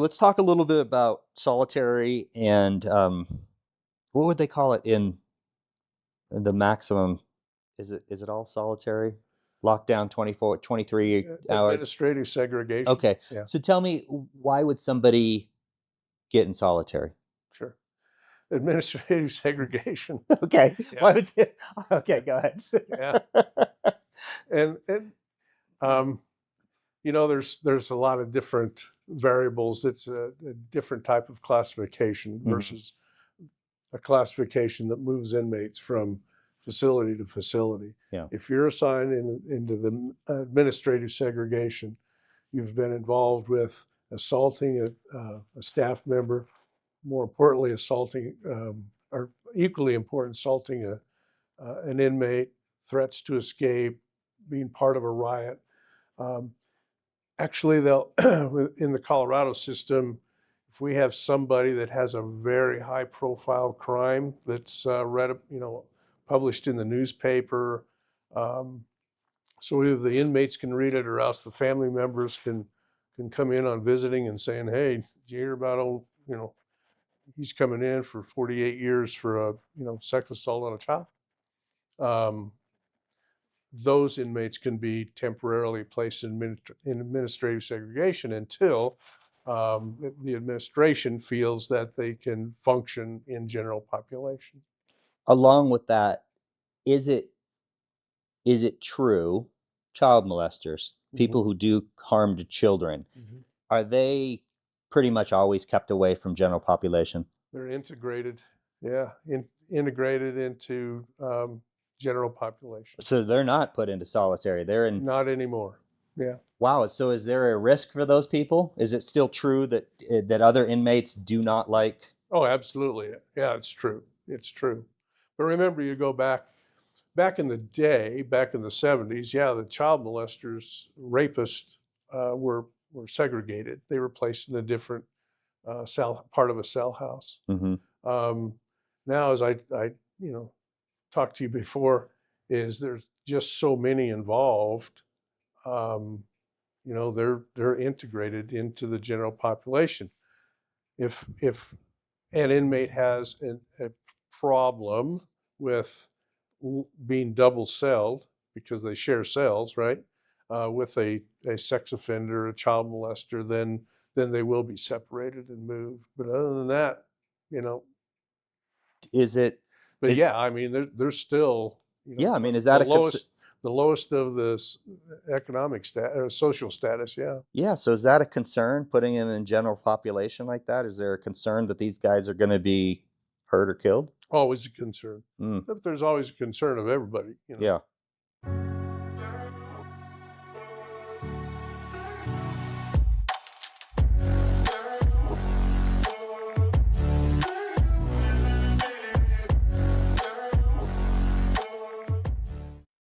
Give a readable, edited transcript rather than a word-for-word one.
Let's talk a little bit about solitary and what would they call it in the maximum? Is it all solitary? Lockdown 24, 23 hours. Administrative segregation. Okay. Yeah, So tell me, why would somebody get in solitary? sure. Administrative segregation. Okay. Yeah, Why would okay, go ahead. yeah. And um, there's a lot of different variables. It's a different type of classification Mhm. versus a classification that moves inmates from facility to facility. Yeah. If you're assigned into the administrative segregation, you've been involved with assaulting a staff member, more importantly, assaulting, or equally important, assaulting an inmate, threats to escape, being part of a riot. Um, Actually, they'll in the Colorado system, if we have somebody that has a very high-profile crime that's published in the newspaper, um, so either the inmates can read it, or else the family members can come in on visiting and saying, "Hey, did you hear about old, he's coming in for 48 years for a sex assault on a child." Um, those inmates can be temporarily placed in administrative segregation until the administration feels that they can function in general population. Along with that, is it true child molesters, Mhm, people who do harm to children, mhm. are they pretty much always kept away from general population? They're integrated, yeah, integrated into general population. So they're not put into solitary. They're in. Not anymore. Yeah. Wow. So is there a risk for those people? Is it still true that that other inmates do not like? Oh, absolutely. Yeah, it's true. It's true. But remember, you go back in the day, back in the 70s, yeah, the child molesters, rapists were segregated. They were placed in a different cell, part of a cell house. Hmm. Um, Now, as I talked to you before, is there's just so many involved. Um, they're integrated into the general population. If an inmate has a problem with being double celled because they share cells, right? With a sex offender, a child molester, then they will be separated and moved. But other than that, you know, Is it? but Is yeah, I mean, there's still, Yeah. I mean, is the that a concern? lowest of the economic social status. Yeah, Yeah. So is that a concern? Putting them in general population like that? Is there a concern that these guys are going to be hurt or killed? always a concern. Mm, But there's always a concern of everybody. yeah.